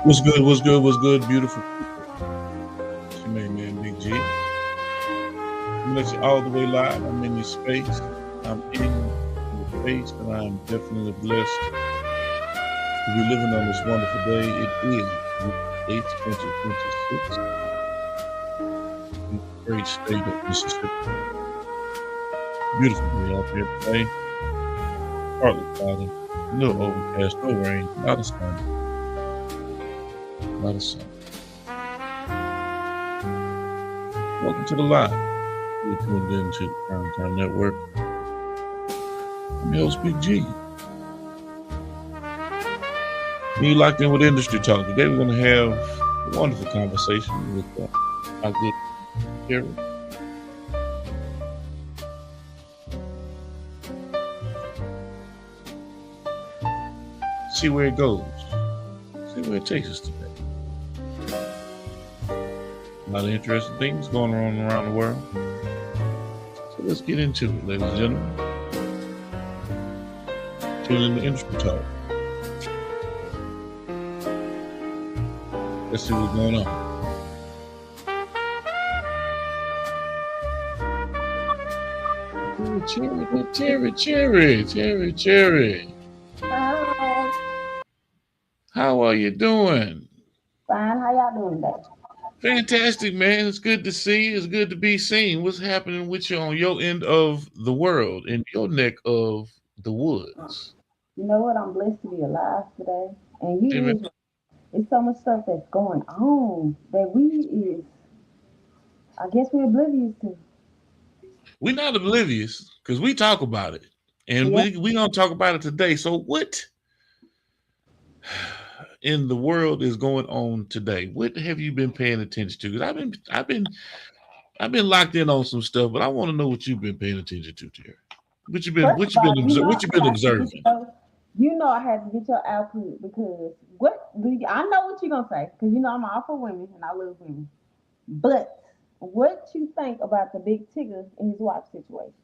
What's good? What's good? What's good? Beautiful people. It's your main man, Big G. I'm let you all the way live. I'm in this space. I'm in the space, and I'm definitely blessed to be living on this wonderful day. It is June 8th, 2026, in the great state of Mississippi. Beautiful day out there today. Partly cloudy, a little overcast, no rain, not a sun, not a sun. Welcome to the live. You're tuned into the Primetime Network. I'm your host, Big G. You locked in with Industry Talk. Today we're going to have a wonderful conversation with our good Jerry. See where it goes. See where it takes us today. A lot of interesting things going on around the world. So let's get into it, ladies and gentlemen. Tune in to Industry Talk. Let's see what's going on. Cherry. Hi. How are you doing? Fine. How y'all doing today? Fantastic, man. It's good to see you. It's good to be seen. What's happening with you on your end of the world, in your neck of the woods? You know what? I'm blessed to be alive today. And you Amen. is it's so much stuff that's going on that I guess we're oblivious to. We're not oblivious because we talk about it. And Yeah. we gonna talk about it today. So what in the world is going on today? What have you been paying attention to? Because I've been locked in on some stuff, but I want to know what you've been paying attention to, Terry. What you been First of all, what you been observing? I had to get your output because I know what you're gonna say because I'm all for women and I love women. But what you think about the big Tigger and his wife situation?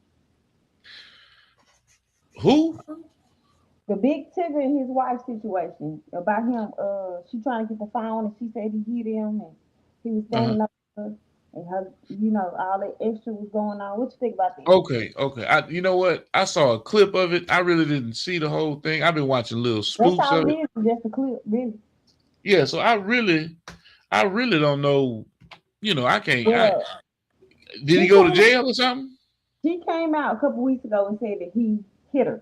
Who? The big Tigger and his wife situation about him. She trying to get the phone, and she said he hit him, and he was Uh-huh. standing up, and her, all that extra was going on. What you think about that? Okay. You know what? I saw a clip of it. I really didn't see the whole thing. I've been watching little That's spoofs all of it it. is, just a clip, really. Yeah, so I really don't know. I can't. Well, Did he she go to came, jail or something? she came out a couple weeks ago and said that he hit her,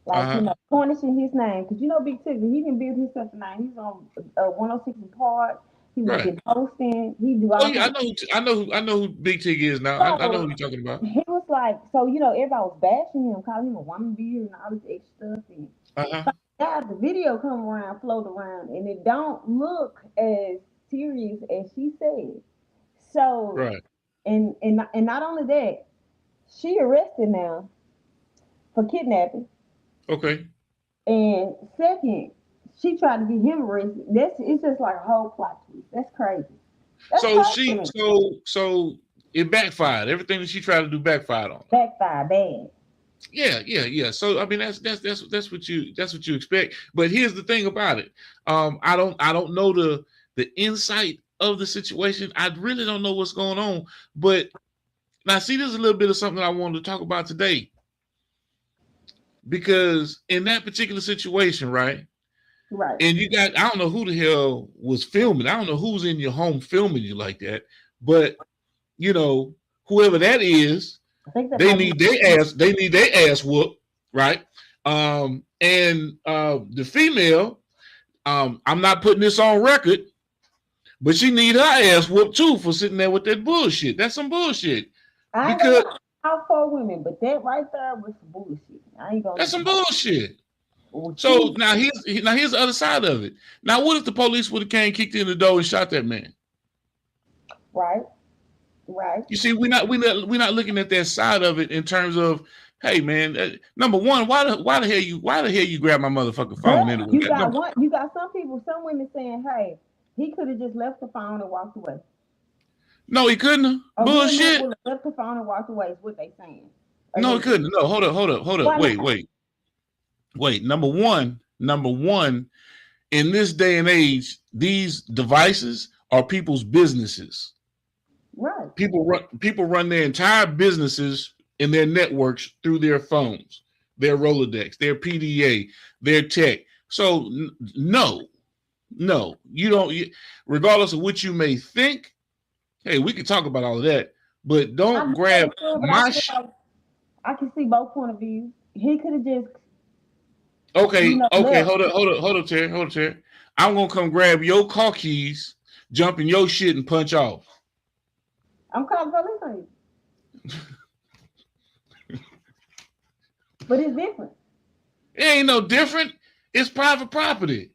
like Uh-huh. tarnishing his name, because Big Tigger, he didn't build himself a name. He's on 106 and Park. He was Right. been hosting. He do Oh all yeah, kind I know who Big Tig is now. I know of. who you're talking about. He was like, everybody was bashing him, calling him a woman beater and all this extra stuff. And Uh-huh. yeah, the video come around, float around, and it don't look as serious as she said. So, Right. and not only that, she arrested now for kidnapping, Okay. and second, she tried to get him arrested. It's just like a whole plot twist. That's crazy. That's So crazy to she me. so it backfired. Everything that she tried to do backfired on her. Backfire bad. Yeah. So I mean that's what you expect. But here's the thing about it. I don't know the insight of the situation. I really don't know what's going on. But now see, there's a little bit of something I wanted to talk about today. Because in that particular situation, right? Right. And I don't know who the hell was filming. I don't know who's in your home filming you like that. But whoever that is, I think that they might be. need their ass whooped, right? And the female, I'm not putting this on record, but she need her ass whooped too for sitting there with that bullshit. That's some bullshit. I ain't Because gonna out for women, but that right there was some bullshit. I ain't gonna. that's some bullshit. Well, So here's the other side of it. Now, what if the police would have came, kicked in the door, and shot that man? right. You see, we're not looking at that side of it in terms of, hey man, number one, why the hell you grab my motherfucking phone But anyway? you got some women saying, "Hey, he could have just left the phone and walked away." No, he couldn't. A real man Bullshit. would have left the phone and walked away. Is what they saying. No, he couldn't. No, hold up. Why not? Wait. Number one, in this day and age, these devices are people's businesses. Right. People run their entire businesses and their networks through their phones, their Rolodex, their PDA, their tech. So no, you don't. Regardless of what you may think, hey, we can talk about all of that, but don't grab my shit. I can see both point of views. He could have just. Okay, hold up, Terry. I'm gonna come grab your car keys, jump in your shit, and punch off. I'm calling police on you. But it's different. It ain't no different. It's private property.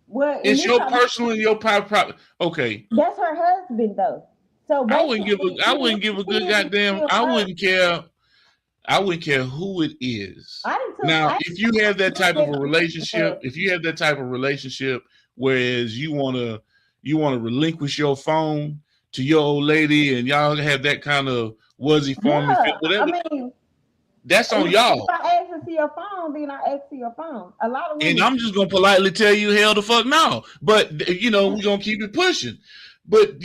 Well, it's your personal and your private property. Okay. That's her husband, though. So I wouldn't give a good goddamn. I wouldn't care who it is. Now, if you have that type of a relationship, whereas you wanna relinquish your phone to your old lady and y'all have that kind of wuzzy form, whatever. I mean, that's on y'all. If I ask to see your phone, then I ask to your phone. A lot of women, and I'm just gonna politely tell you, hell the fuck no. But we're gonna keep it pushing. But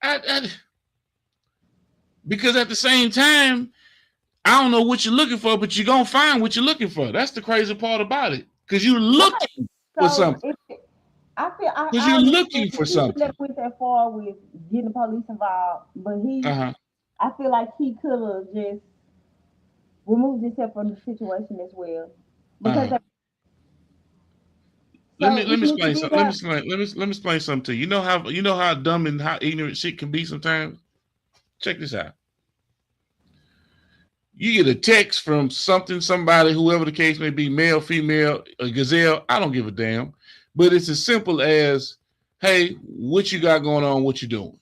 I because at the same time, I don't know what you're looking for, but you're gonna find what you're looking for. That's the crazy part about it, because you're looking for something. I feel because you're looking for something. Never went that far with getting the police involved, but I feel like he could have just removed himself from the situation as well. Because let me explain something. Let me explain something to you. You know how dumb and how ignorant shit can be sometimes. Check this out. You get a text from somebody, whoever the case may be, male, female, a gazelle, I don't give a damn. But it's as simple as, hey, what you got going on? What you doing?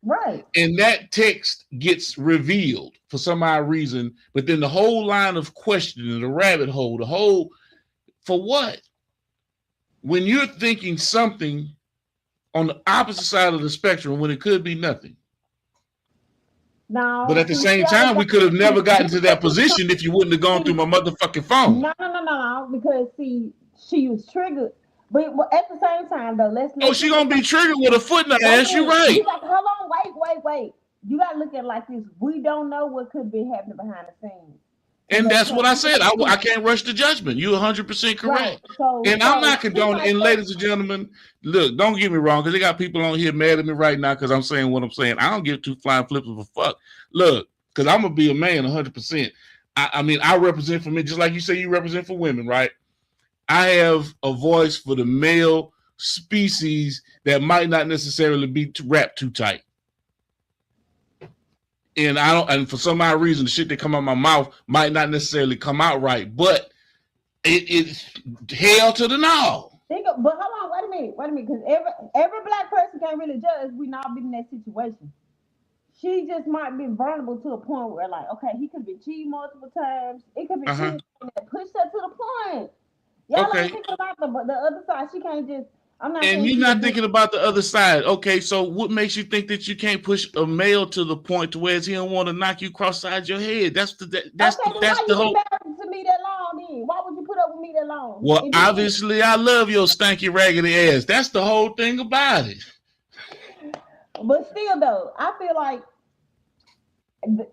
Right. And that text gets revealed for some odd reason, but then the whole line of questioning, the rabbit hole, for what? When you're thinking something on the opposite side of the spectrum when it could be nothing. No. But at the same time, we could have never gotten to that position if you wouldn't have gone through my motherfucking phone. No. Because see, she was triggered. But at the same time, though, she gonna be triggered with a foot in her ass. You're right. You got, hold on, wait. You gotta look at it like this. We don't know what could be happening behind the scenes. And that's what I said. I can't rush the judgment. You're 100% correct. Right. I'm not condoning. And ladies and gentlemen, look, don't get me wrong, because they got people on here mad at me right now because I'm saying what I'm saying. I don't give two flying flips of a fuck. Look, because I'm gonna be a man 100%. I mean, I represent for men, just like you say you represent for women, right? I have a voice for the male species that might not necessarily be wrapped too tight. And for some odd reason, the shit that come out my mouth might not necessarily come out right, but it's hell to the no. But hold on, wait a minute, because every black person can't really judge. We not been in that situation. She just might be vulnerable to a point where, like, okay, he could be cheating multiple times. It could be cheating that pushed her to the point. Y'all ain't thinking about the other side. She can't just. I'm not. And you're not thinking about the other side. Okay, so what makes you think that you can't push a male to the point to where he don't want to knock you cross-side your head? That's the whole. To me that long, then why would you put up with me that long? Well, obviously, I love your stanky raggedy ass. That's the whole thing about it. But still, though, I feel like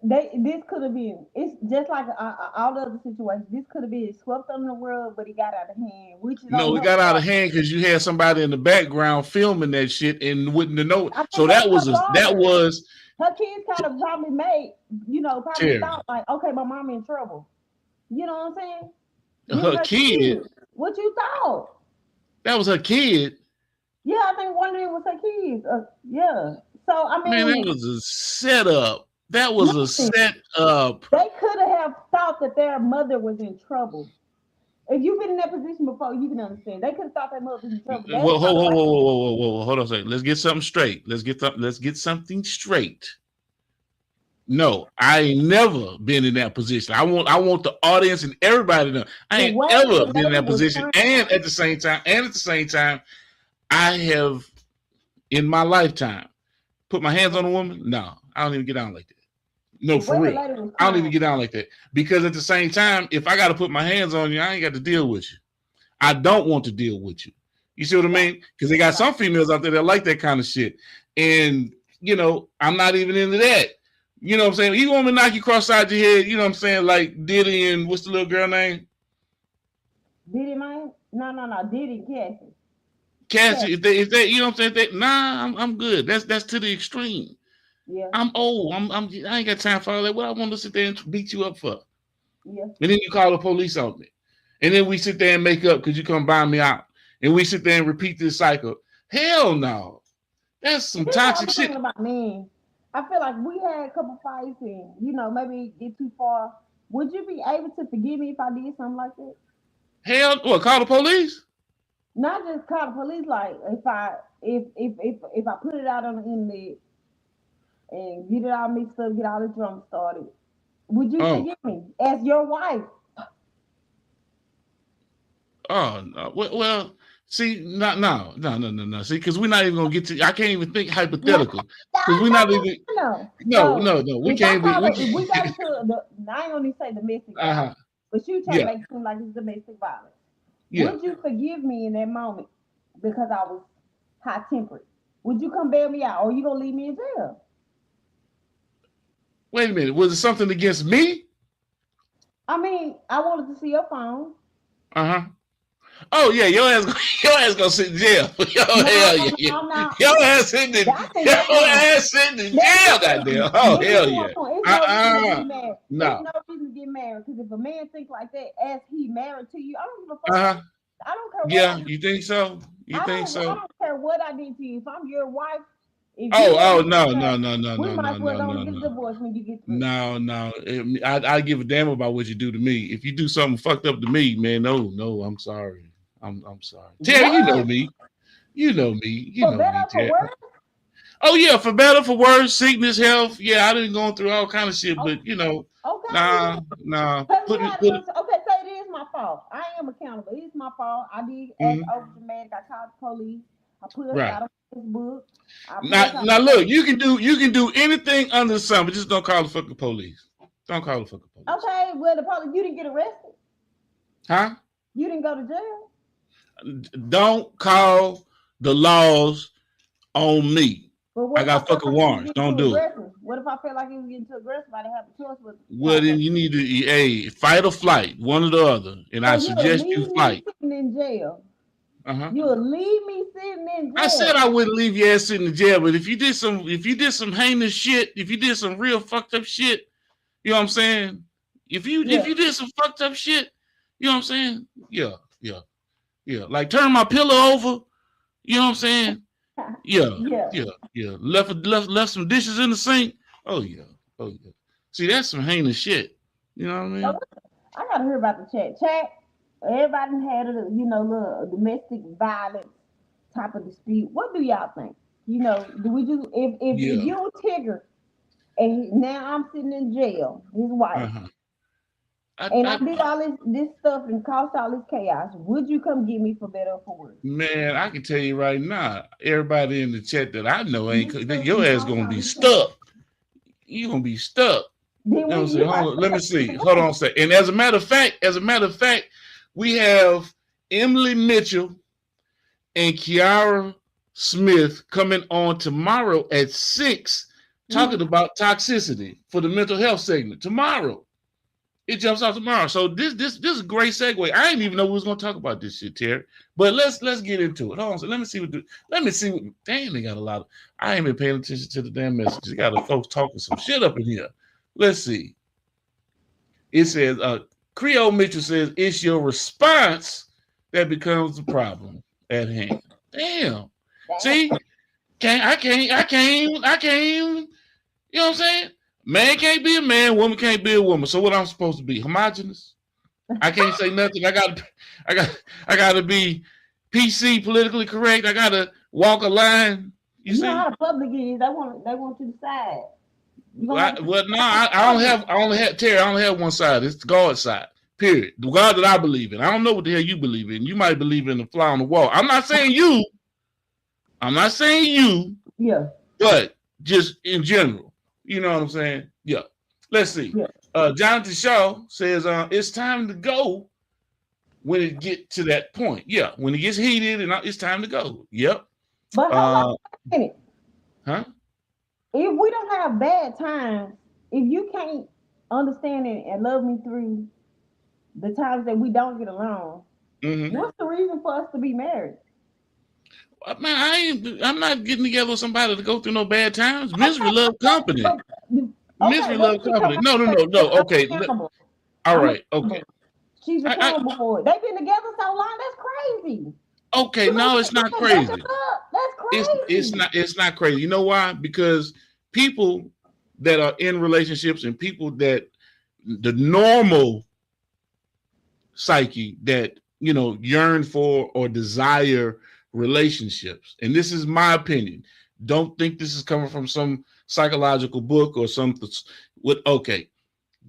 this could have been. It's just like all the other situations. This could have been swept under the rug, but it got out of hand. It got out of hand because you had somebody in the background filming that shit and wouldn't have known. So that was her kids kind of probably made. Probably thought like, okay, my mom in trouble. You know what I'm saying? Her kid. What you thought? That was her kid. Yeah, I think one of them was her kids. Yeah. So I mean, man, that was a setup. That was a setup. They could have thought that their mother was in trouble. If you've been in that position before, you can understand. They could have thought their mother was in trouble. Whoa, hold on a second. Let's get something straight. Let's get something straight. No, I ain't never been in that position. I want the audience and everybody to know I ain't ever been in that position. And at the same time, I have in my lifetime put my hands on a woman. No, I don't even get down like that. No, for real. I don't even get down like that. Because at the same time, if I got to put my hands on you, I ain't got to deal with you. I don't want to deal with you. You see what I mean? Because they got some females out there that like that kind of shit. And, you know, I'm not even into that. You know what I'm saying? You want me to knock you cross-side your head, you know what I'm saying? Like Diddy and what's the little girl name? Diddy, man? No. Diddy, Cassie. If they, you know what I'm saying? I'm good. That's to the extreme. Yeah. I'm old. I ain't got time for all that. What I want to sit there and beat you up for? Yeah. And then you call the police on me. And then we sit there and make up because you come buy me out. And we sit there and repeat this cycle. Hell no. That's some toxic shit. About me. I feel like we had a couple fights and, you know, maybe get too far. Would you be able to forgive me if I did something like that? Hell, what, call the police? Not just call the police, like if I put it out on the internet and get it all mixed up, get all the drama started, would you forgive me as your wife? Oh no. Well, see, no. See, because we're not even gonna get to. I can't even think hypothetical because we're not even. No. We can't be. If we got to I ain't gonna say domestic violence, but you try to make it seem like it's domestic violence. Yeah. Would you forgive me in that moment because I was high tempered? Would you come bail me out, or you gonna leave me in jail? Wait a minute. Was it something against me? I mean, I wanted to see your phone. Oh yeah, your ass gonna sit in jail. Hell yeah. Your ass sitting in jail, goddamn. Oh hell yeah. No. There's no reason to get married because if a man thinks like that, as he married to you, I don't give a fuck. I don't care. Yeah, you think so? I don't care what I did to you. If I'm your wife. No. We might as well don't get a divorce when you get through. No. I give a damn about what you do to me. If you do something fucked up to me, man, no, I'm sorry. I'm sorry. Terry, you know me. You know me, Terry. Oh yeah, for better, for worse, sickness, health. Yeah, I didn't go through all kind of shit, but you know, nah. Okay, say it is my fault. I am accountable. It's my fault. I did act over dramatic. I called the police. I put it out on Facebook. Now look, you can do anything under the sun, but just don't call the fucking police. Don't call the fucking police. Okay, well the police, you didn't get arrested. Huh? You didn't go to jail. Don't call the laws on me. I got fucking warrants. Don't do it. What if I felt like he was getting too aggressive? I didn't have a choice with. Well, then you need to fight or flight, one or the other. And I suggest you fight. Sitting in jail. You'll leave me sitting in jail. I said I wouldn't leave your ass sitting in jail, but if you did some heinous shit, if you did some real fucked up shit, you know what I'm saying? If you did some fucked up shit, you know what I'm saying? Yeah. Like turn my pillow over, you know what I'm saying? Yeah. Left some dishes in the sink. Oh yeah. See, that's some heinous shit. You know what I mean? I gotta hear about the chat. Everybody had a little domestic violence type of dispute. What do y'all think? You know, do we just if you Tigger and now I'm sitting in jail, his wife, I did all this stuff and caused all this chaos, would you come get me for better or for worse? Man, I can tell you right now, everybody in the chat that I know your ass gonna be stuck. You gonna be stuck. You know what I'm saying? Hold on, let me see. Hold on a second. And as a matter of fact, we have Emily Mitchell and Kiara Smith coming on tomorrow at 6 talking about toxicity for the mental health segment. Tomorrow. It jumps off tomorrow. So this is a great segue. I didn't even know we was gonna talk about this shit, Terry. But let's get into it. Hold on. So let me see what damn, they got a lot of I ain't been paying attention to the damn messages. They got the folks talking some shit up in here. Let's see. It says Creole Mitchell says it's your response that becomes the problem at hand. Damn. See? I can't. You know what I'm saying? Man can't be a man, woman can't be a woman. So what I'm supposed to be? Homogenous? I can't say nothing. I gotta be PC, politically correct. I gotta walk a line. You see? How the public is. They want you to decide. I only have one side. It's the God side. Period. The God that I believe in. I don't know what the hell you believe in. You might believe in the fly on the wall. I'm not saying you. Yeah. But just in general. You know what I'm saying? Yeah. Let's see. Yeah. Jonathan Shaw says it's time to go. when it get to that point. Yeah, when it gets heated and it's time to go. Yep. But how long in it? Huh? If we don't have bad times, if you can't understand it and love me through the times that we don't get along, what's the reason for us to be married? Man, I'm not getting together with somebody to go through no bad times. Misery love company. Misery love company. No. Okay. All right. Okay. She's accountable for it. They've been together so long. That's crazy. Okay, no, it's not crazy. That's crazy. It's not crazy. You know why? Because people that are in relationships and people that the normal psyche that yearn for or desire relationships, and this is my opinion. Don't think this is coming from some psychological book or something. Okay,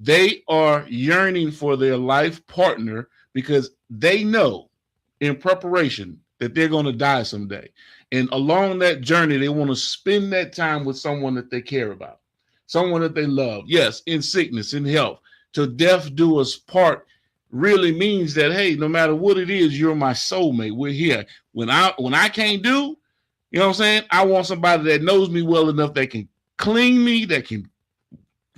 they are yearning for their life partner because they know in preparation that they're going to die someday. And along that journey, they want to spend that time with someone that they care about, someone that they love. Yes, in sickness, in health, till death do us part really means that, hey, no matter what it is, you're my soulmate. We're here. When I can't do, you know what I'm saying? I want somebody that knows me well enough that can clean me, that can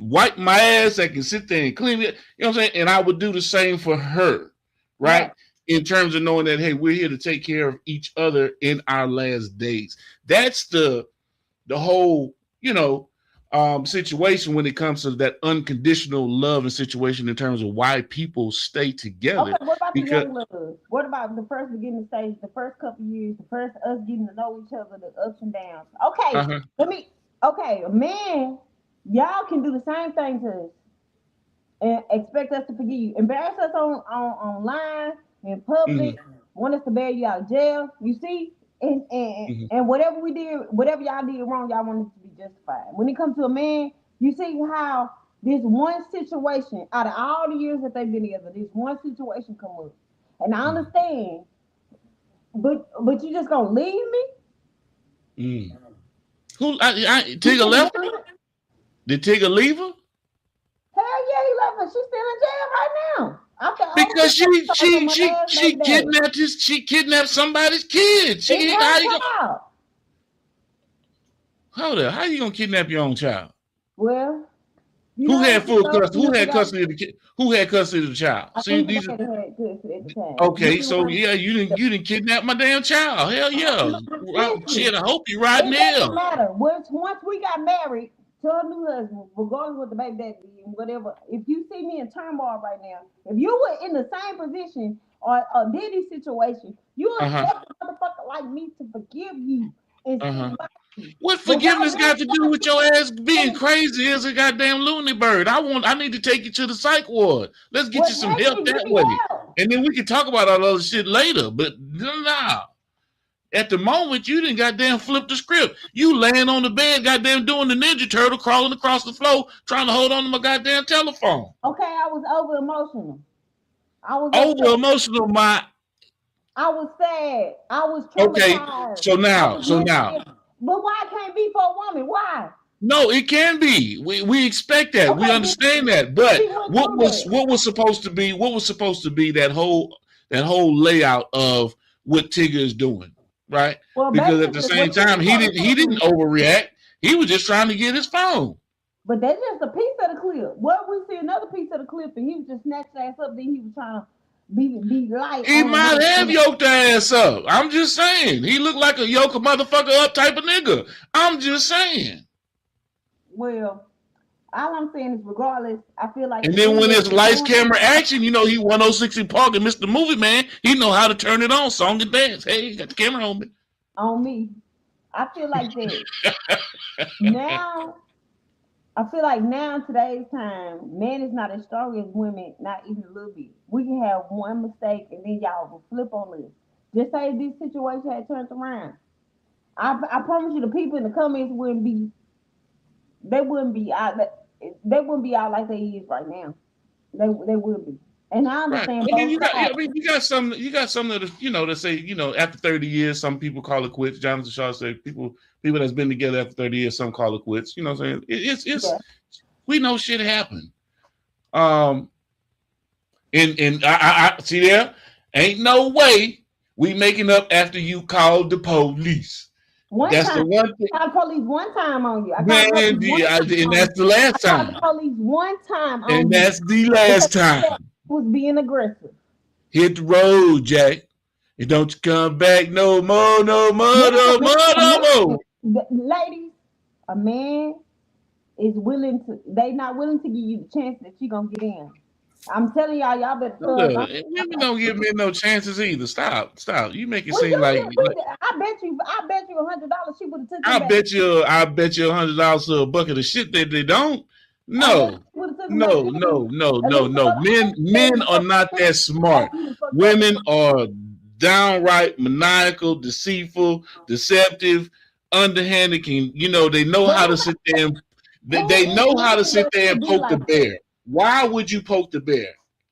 wipe my ass, that can sit there and clean it. You know what I'm saying? And I would do the same for her, right? Yeah. In terms of knowing that, hey, we're here to take care of each other in our last days. That's the whole, situation when it comes to that unconditional love and situation in terms of why people stay together. Okay, what about the young love? What about the first beginning stage, the first couple of years, the first us getting to know each other, the ups and downs? Okay, a man, y'all can do the same thing to us and expect us to forgive you. Embarrass us online, in public, want us to bail you out of jail. You see? And whatever we did, whatever y'all did wrong, y'all want it to be justified. When it comes to a man, you see how this one situation, out of all the years that they've been together, this one situation come up. And I understand, but you just gonna leave me? Who Tigger left her? Did Tigger leave her? Hell yeah, he left her. She's still in jail right now. Because she kidnapped somebody's kid. Hold up, how you gonna kidnap your own child? Well, who had custody of the kid? Who had custody of the child? Okay, so yeah, you didn't kidnap my damn child. Hell yeah. Shit, I hope you riding there. It doesn't matter. Once we got married to a new husband, regardless of the baby daddy and whatever, if you see me in turmoil right now, if you were in the same position or a Diddy situation, you would expect a motherfucker like me to forgive you. What forgiveness got to do with your ass being crazy as a goddamn loony bird? I need to take you to the psych ward. Let's get you some help that way. And then we can talk about all other shit later. But nah. At the moment, you didn't goddamn flip the script. You laying on the bed, goddamn doing the Ninja Turtle, crawling across the floor, trying to hold on to my goddamn telephone. Okay, I was over emotional. I was sad. I was traumatized. Okay, so now. But why can't it be for a woman? Why? No, it can be. We expect that. Okay, we understand that. But what was supposed to be that whole layout of what Tigger is doing? Right, well, because at the same time he didn't overreact. He was just trying to get his phone. But that's just a piece of the clip. What we see another piece of the clip, and he was just snatched ass up. Then he was trying to be light. He might have yoked the ass up. I'm just saying. He looked like a yoke a motherfucker up type of nigga. I'm just saying. Well, all I'm saying is, regardless, I feel like. And then when it's lights, camera, action, he 106 in Park and Mr. Movie Man. He know how to turn it on, song and dance. Hey, got the camera on me. On me, I feel like that. Now, I feel like now in today's time, man is not as strong as women, not even a little bit. We can have one mistake and then y'all will flip on us. Just say this situation had turned around. I promise you, the people in the comments wouldn't be out like they is right now. They would be. And I understand. Right. And you got some that that say, after 30 years, some people call it quits. Jonathan Shaw said people that's been together after 30 years, some call it quits. You know what I'm saying? We know shit happened. And I see there, Ain't no way we making up after you called the police. One That's the time, one thing. I called the police one time on you. I called the Man, police one time and on you. that's the last I called time. the police one time And on you that's the because last you said time. you was being aggressive. Hit the road, Jack. And don't you come back no more, no more, Now, no more, a no man, more. ladies, a man is willing to. They not willing to give you the chance that you gonna get in. I'm telling y'all, y'all better Hold start. up. Women don't give men no chances either. Stop, stop. You make it Well, seem like, I bet you $100 she would have took him I back. bet you, $100 to a bucket of shit that they don't. I bet No, you would have took him back. no, no, no, At no, least no. Men are not that smart. after you done fucked up. Women are downright maniacal, deceitful, deceptive, underhanded. They know But how who to sit there and who they is know how to men sit that there should and be poke the like that? bear. Why would you poke the bear?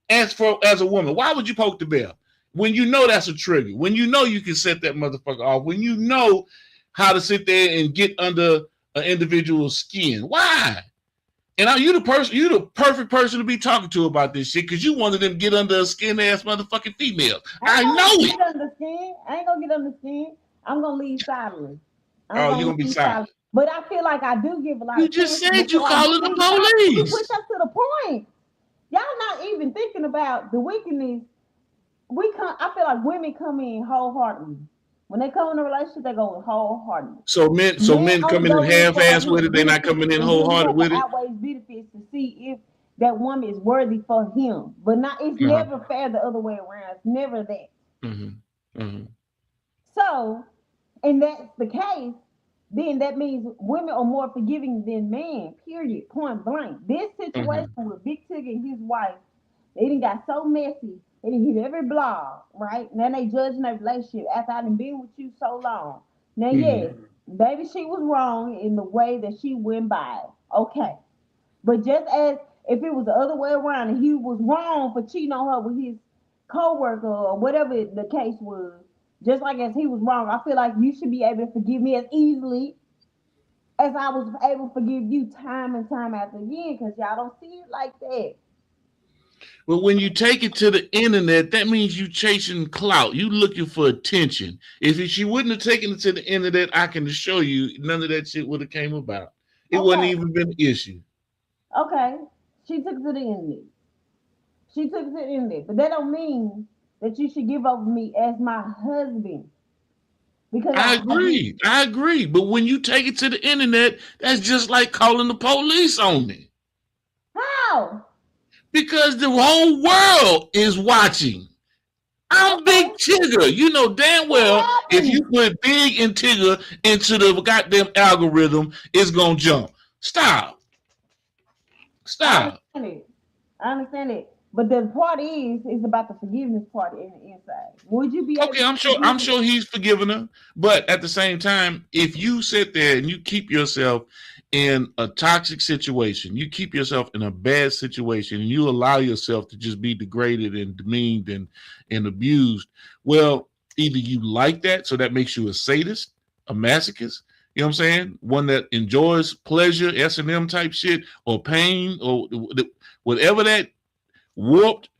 As a woman, why would you poke the bear when you know that's a trigger? When you know you can set that motherfucker off? When you know how to sit there and get under an individual's skin? Why? And you the perfect person to be talking to about this shit because you wanted them to get under a skin ass motherfucking female. I know it. Get under the skin. I ain't gonna get under the skin. I'm gonna leave silently. I'm Oh, gonna you gonna be leave silent? silently. But I feel like I do give a lot You of just chances said you before I calling the leave silently. You push police. us to the point. Y'all not even thinking about the wickedness. I feel like women come in wholeheartedly. When they come in a relationship, they go in wholeheartedly. So men Only coming in go in for half-ass with his it. They not benefits, coming in and then he wholehearted has to with it. outweigh his benefits to see if that woman is worthy for him. But not, it's Uh-huh. never fair the other way around. It's never that. Mm-hmm. Mm-hmm. So, and that's the case, then that means women are more forgiving than men, period, point blank. This situation Mm-hmm. with Big Tig and his wife, they done got so messy, they done hit every blog, right? Now they judging their relationship after I done been with you so long. Now, yes, Mm-hmm. maybe she was wrong in the way that she went by it. Okay. But just as if it was the other way around and he was wrong for cheating on her with his coworker or whatever the case was, just like as he was wrong, I feel like you should be able to forgive me as easily as I was able to forgive you time and time after again, because y'all don't see it like that. But when you take it to the internet, that means you chasing clout. You looking for attention. If she wouldn't have taken it to the internet, I can assure you none of that shit would have came about. It wouldn't Okay, even been an issue. okay. She took it to the internet. She took it to the internet. But that don't mean that you should give over me as my husband. Because I I did. agree. I agree. But when you take it to the internet, that's just like calling the police on me. How? Because the whole world is watching. I'm Big Okay. Tigger. You know damn What well if you happened? put Big and Tigger into the goddamn algorithm, it's gonna jump. Stop. I Stop. understand it. I understand it. But the part is about the forgiveness part in the inside. Would you be able Okay, to I'm sure. forgive I'm me? sure he's forgiven her, but at the same time, if you sit there and you keep yourself in a toxic situation, you keep yourself in a bad situation, and you allow yourself to just be degraded and demeaned and abused, well, either you like that, so that makes you a sadist, a masochist. You know what I'm saying? One that enjoys pleasure, S&M type shit, or pain, or whatever that warped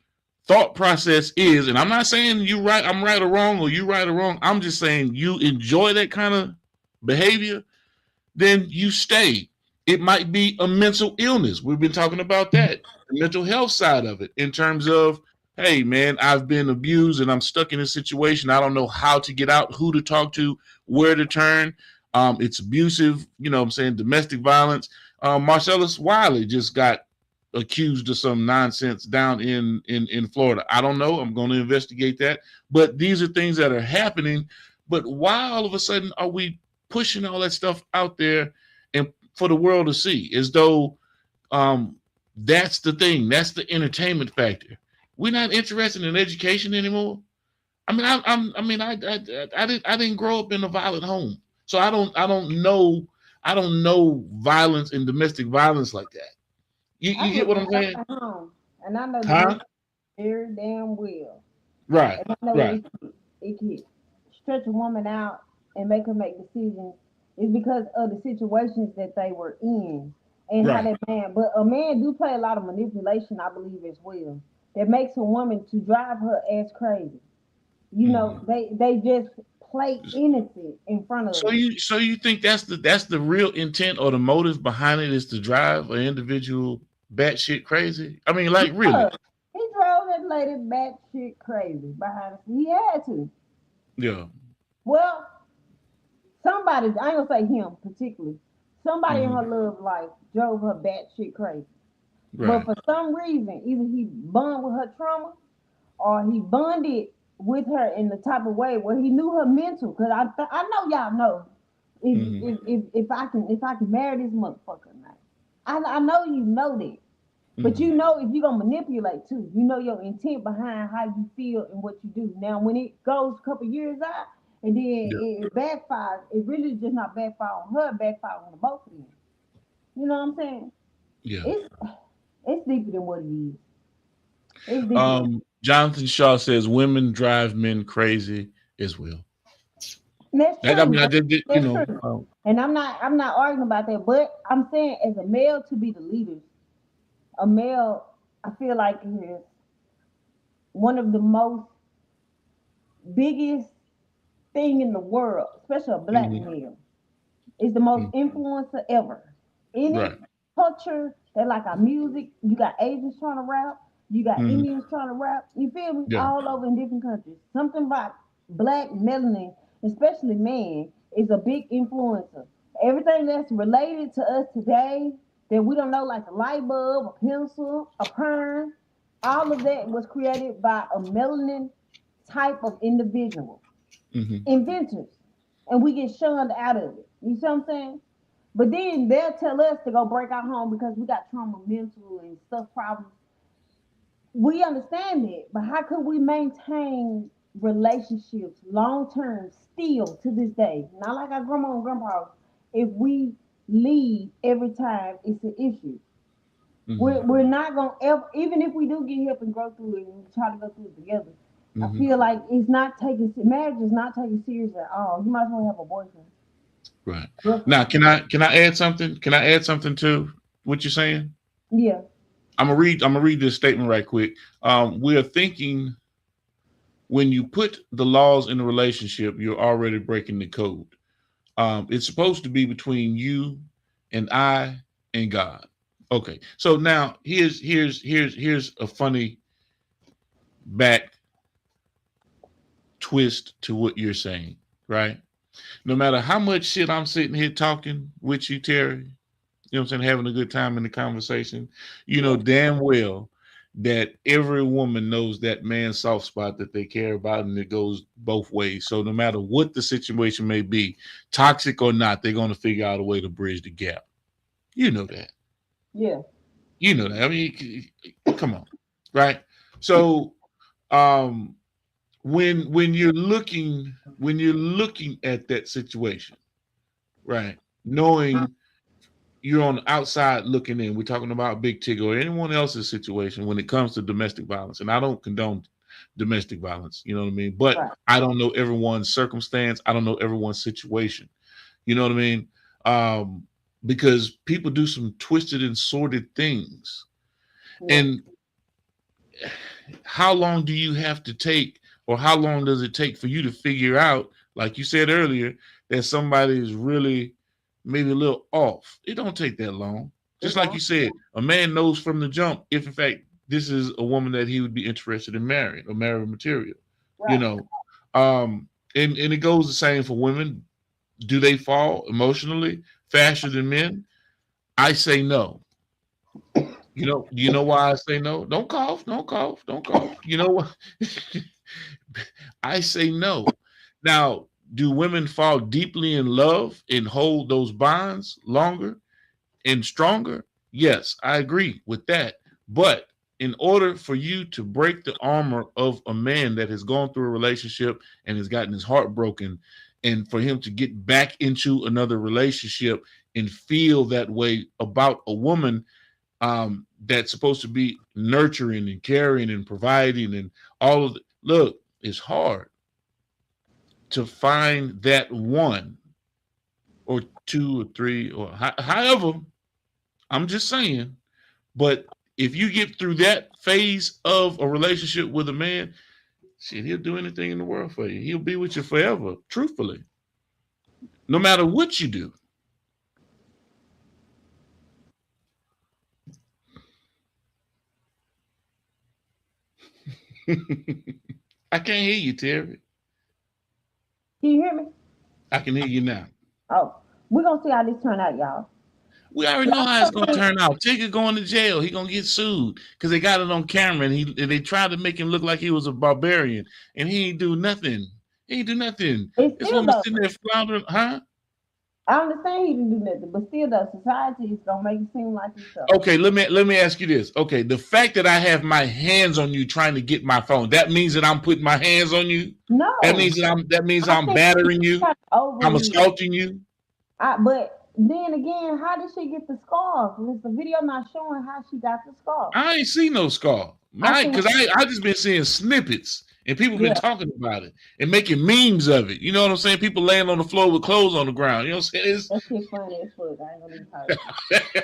thought process is, and I'm not saying you right, I'm right or wrong, or you right or wrong. I'm just saying you enjoy that kind of behavior, then you stay. It might be a mental illness. We've been talking about that, the mental health side of it, in terms of, hey man, I've been abused and I'm stuck in a situation. I don't know how to get out, who to talk to, where to turn. It's abusive, I'm saying domestic violence. Marcellus Wiley just got accused of some nonsense down in Florida. I don't know. I'm going to investigate that. But these are things that are happening. But why all of a sudden are we pushing all that stuff out there and for the world to see, as though that's the thing, that's the entertainment factor? We're not interested in education anymore. I mean, I didn't grow up in a violent home, so I don't know violence and domestic violence like that. You I you grew get up what in I'm a saying? family home, and I know the Huh? men very damn well. Right. And I know Right. it can stretch a woman out and make her make decisions is because of the situations that they were in and how Right. that man. But a man do play a lot of manipulation, I believe, as well. That makes a woman to drive her as crazy. You know, they just play innocent in front of So us. you think that's the real intent or the motive behind it is to drive an individual batshit crazy? I mean, like really? Yeah, he drove that lady batshit crazy behind us. He had to. Yeah. Well, somebody, I ain't gonna say him particularly, somebody in Hmm. her love life drove her batshit crazy. But Right. for some reason, either he bonded with her trauma or he bonded with her in the type of way where he knew her mental. Cause I know y'all know Hmm. if I can marry this motherfucker, man. I know you know that. But Hmm. you know if you're gonna manipulate too, you know your intent behind how you feel and what you do. Now when it goes a couple years out and then Yeah. it backfires, it really just not backfire on her, it backfire on the both of them. You know what I'm saying? Yeah. It's it's deeper than what it is. It's deeper than Jonathan Shaw says women drive men crazy as well. that's I true. mean, I did, you That's know. true. And I'm not arguing about that, but I'm saying as a male to be the leader, a male I feel like is one of the most biggest thing in the world, especially a black Mhm, male, is the most mhm. influencer ever. Any Right. culture, they like our music. You got Asians trying to rap, you got Mhm. Indians trying to rap. You feel me? Yeah. All over in different countries. Something about black melanin, especially men, is a big influencer. Everything that's related to us today that we don't know, like a light bulb, a pencil, a perm, all of that was created by a melanin type of individual Mhm. inventors, and we get shunned out of it. You see what I'm saying? But then they'll tell us to go break our home because we got trauma, mental, and stuff problems. We understand it, but how could we maintain relationships long term still to this day? Not like our grandma and grandpa, if we leave every time it's an issue. Mhm. We're not gonna ever, even if we do get help and grow through it and we try to go through it together. I Mhm. feel like it's not taking marriage is not taken serious at all. You might as well have a boyfriend, Right. Now, girlfriend. can I add something? Can I add something to what you're saying? Yeah, I'm gonna read this statement right quick. We are thinking when you put the laws in a relationship, you're already breaking the code. It's supposed to be between you and I and God. Okay. So now here's a funny back twist to what you're saying, right? No matter how much shit I'm sitting here talking with you, Terry, you know what I'm saying, having a good time in the conversation, you know yeah, damn well that every woman knows that man's soft spot that they care about, and it goes both ways. So no matter what the situation may be, toxic or not, they're going to figure out a way to bridge the gap. You know that. yeah, You know that. I mean, come on, right? So, um, when you're looking at that situation, right, knowing you're on the outside looking in. We're talking about Big Tig or anyone else's situation when it comes to domestic violence. And I don't condone domestic violence, you know what I mean? But right, I don't know everyone's circumstance. I don't know everyone's situation. You know what I mean? Um, because people do some twisted and sordid things. yeah, And how long do you have to take, or how long does it take for you to figure out, like you said earlier, that somebody is really maybe a little off? It don't take that long. it Just like you don't, said, a man knows from the jump if in fact this is a woman that he would be interested in marrying or marrying material, you right, know. And it goes the same for women. Do they fall emotionally faster than men? I say no. You know why I say no? Don't cough, don't cough, don't cough. You know what? I say no. Now, do women fall deeply in love and hold those bonds longer and stronger? Yes, I agree with that. But in order for you to break the armor of a man that has gone through a relationship and has gotten his heart broken, and for him to get back into another relationship and feel that way about a woman, that's supposed to be nurturing and caring and providing and all of the, look, it's hard to find that one or two or three or however. I'm just saying. But if you get through that phase of a relationship with a man, Shit, he'll do anything in the world for you. He'll be with you forever, truthfully. No matter what you do. I can't hear you, Terry. Can you hear me? I can hear you now. Oh, we're gonna see how this turn out, y'all. We already know how it's gonna turn out. Tigger going to jail. He gonna get sued because they got it on camera, and they tried to make him look like he was a barbarian, and he ain't do nothing. He ain't do nothing. It's This still woman though. sitting there floundering, huh? I understand he didn't do nothing, but still though, society is gonna make it seem like it's so. Okay, let me ask you this. Okay, the fact that I have my hands on you trying to get my phone, that means that I'm putting my hands on you. No, That means I I'm think battering you. kind of I'm overly. assaulting you. But then again, how did she get the scarf? Was the video not showing how she got the scarf? I ain't seen no scar. I think, Because I just been seeing snippets and people been yeah, talking about it and making memes of it. You know what I'm saying? People laying on the floor with clothes on the ground. You know what I'm saying? that shit funny as fuck. I ain't gonna even talk.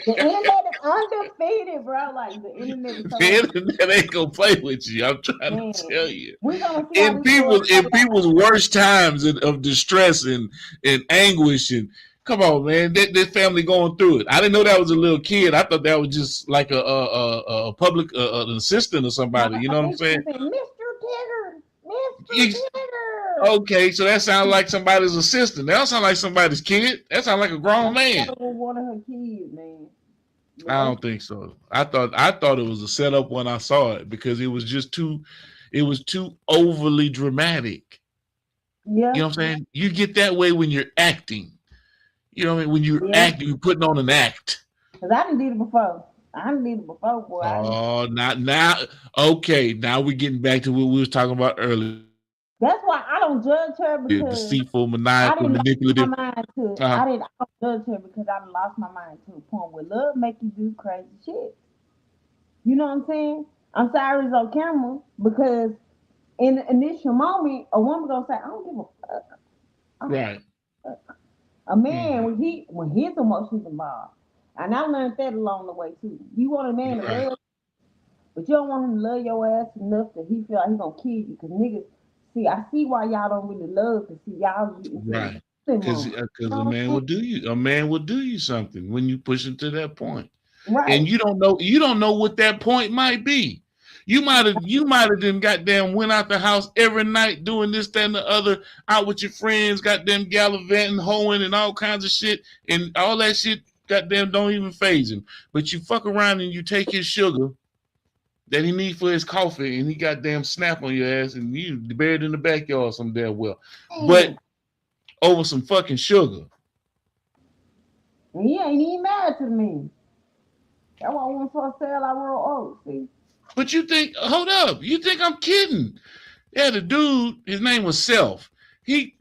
The internet is undefeated, bro. Like the internet is so The internet ain't gonna play with you. I'm trying man. to tell you. We're gonna see how this story In people's worst times of distress and anguish and come on, man, this family going through it. I didn't know that was a little kid. I thought that was just like a public an assistant or somebody. You know what I'm saying? Mr. Tigger, Mr. Tigger. Okay, so that sounds like somebody's assistant. That don't sound like somebody's kid. That sounds like a grown man. One of her kids, man. I don't think so. I thought it was a setup when I saw it because it was too overly dramatic. Yeah. You know what I'm saying? You get that way when you're acting. You know what I mean? When you're acting, you're putting on an act. Because I didn't did it before. Boy. Oh, not now. Okay, now we're getting back to what we was talking about earlier. That's why I don't judge her because deceitful, maniacal, manipulative. I don't judge her because I lost my mind to a point where love make you do crazy shit. You know what I'm saying? I'm sorry it's on camera because in the initial moment, a woman gonna say, "I don't give a fuck." Right. A man when his emotions involved, and I learned that along the way too. You want a man to love, but you don't want him to love your ass enough that he feel like he gonna kill you. Cause niggas, see, I see why y'all don't really love. Cause see, y'all right. Because a man will do you. A man will do you something when you push him to that point. Right. And you don't know what that point might be. You might have then goddamn went out the house every night doing this, that, and the other, out with your friends, goddamn gallivanting, hoeing, and all kinds of shit, and all that shit, goddamn, don't even faze him. But you fuck around and you take his sugar that he needs for his coffee, and he goddamn snap on your ass, and you buried in the backyard some damn well. But over some fucking sugar. He ain't even mad to me. That's why I want to sell our real oats, see? But you think, hold up, you think I'm kidding? Yeah, the dude, his name was Self. He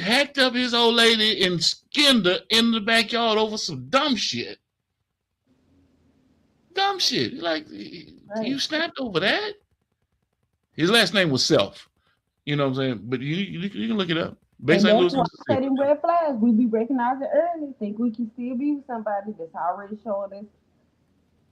hacked up his old lady and skinned her in the backyard over some dumb shit. Dumb shit. Like, you snapped over that? His last name was Self. You know what I'm saying? But you can look it up. St. Louis, setting red flags. We be recognizing early. Think we can still be with somebody that's already showing us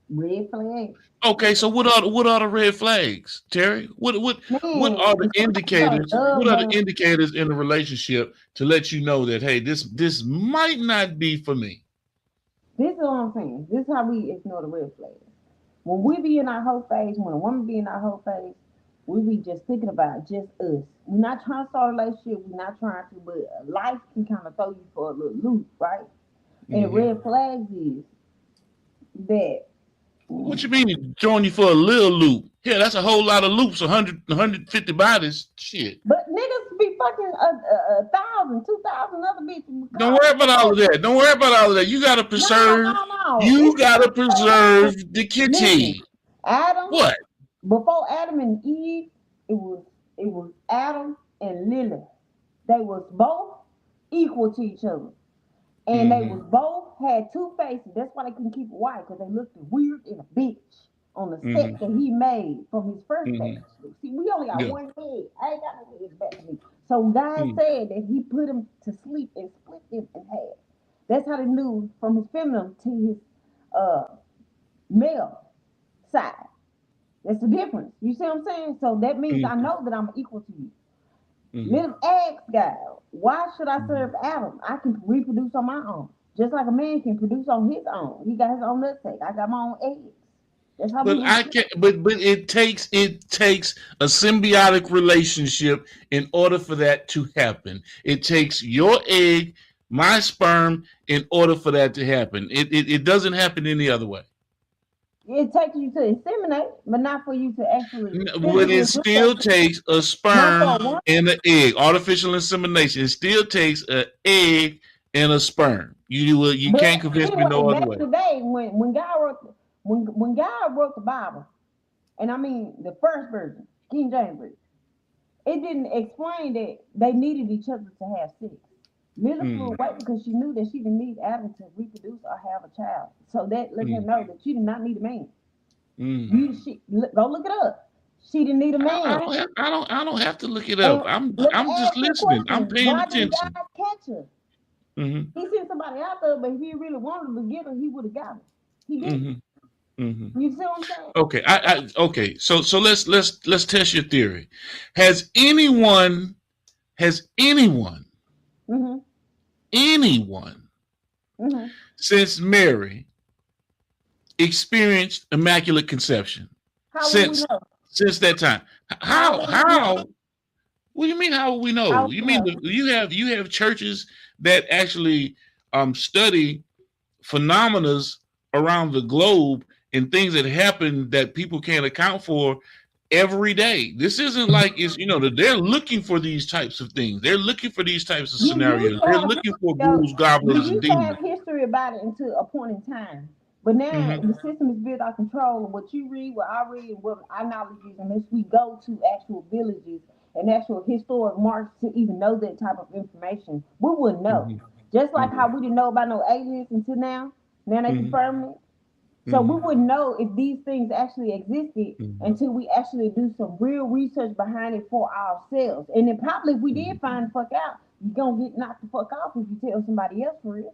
red flags. Okay, so what are the red flags, Terry? What are the indicators? What are the indicators in a relationship to let you know that hey, this might not be for me? This is what I'm saying. This is how we ignore the red flags. When we be in our whole phase, when a woman be in our whole phase, we be just thinking about just us. We're not trying to start a relationship. We're not trying to, but life can kind of throw you for a little loop, right? And red flags is that. What you mean throwing you for a little loop? Yeah, that's a whole lot of loops, 150 bodies. Shit. But niggas be fucking 1,000, 2,000 other bitches. Don't worry about all of that. You gotta preserve. No. You gotta preserve the kitty. Adam. What? Before Adam and Eve, it was Adam and Lily. They was both equal to each other. And they was both had two faces. That's why they couldn't keep it white, because they looked weird in a bitch on the set that he made from his first face. See, we only got one head. I ain't got no head back to me. So God said that he put him to sleep and split him in half. That's how they knew from his feminine to his male side. That's the difference. You see what I'm saying? So that means I know that I'm equal to you. Let him ask God, why should I serve Adam? I can reproduce on my own. Just like a man can produce on his own. He got his own nutsack. I got my own eggs. That's how But we I can't. But it takes a symbiotic relationship in order for that to happen. It takes your egg, my sperm, in order for that to happen. It doesn't happen any other way. It takes you to inseminate, but not for you to actually But physically it do still something. takes a Not for sperm a woman. and an egg. Artificial insemination. It still takes an egg and a sperm. You But can't convince me anyway, no other back way. in the day when God wrote when God wrote the Bible, and I mean the first version, King James version, it didn't explain that they needed each other to have sex. Lily flew Mm, away because she knew that she didn't need Adam to reproduce or have a child. So that let her mm, know that she did not need a man. mm. Go look it up. She didn't need a I man. don't have. I don't have to look it up. And let me I'm just ask you a listening. I'm question. paying Why didn't attention. God catch her? Hmm. He sent somebody out there, but if he really wanted to get her, he would have got her. He didn't. Hmm. Hmm. You see what I'm saying? Okay. Okay. So let's test your theory. Has anyone has Mm-hmm. anyone Mm-hmm. since Mary experienced immaculate conception How will we since know? that time? How will we know? What do you mean? How will we How know? will You we mean know? you have churches that actually study phenomena around the globe and things that happen that people can't account for every day. This isn't like it's they're looking for these types of things. They're looking for these types of You used scenarios. to They're have looking for history, ghouls, you goblins, and used to have demons. history about it until a point in time. But now Hmm. the system is built out of control, and what you read, what I read, and what our knowledge is, unless we go to actual villages and actual historic marks to even know that type of information, we wouldn't know. Hmm. Just like Hmm. how we didn't know about no aliens until now. Now they Hmm. confirm it. So we Hmm. wouldn't know if these things actually existed Hmm. until we actually do some real research behind it for ourselves. And then probably if we did find the fuck out, you're gonna get knocked the fuck off if you tell somebody else for real.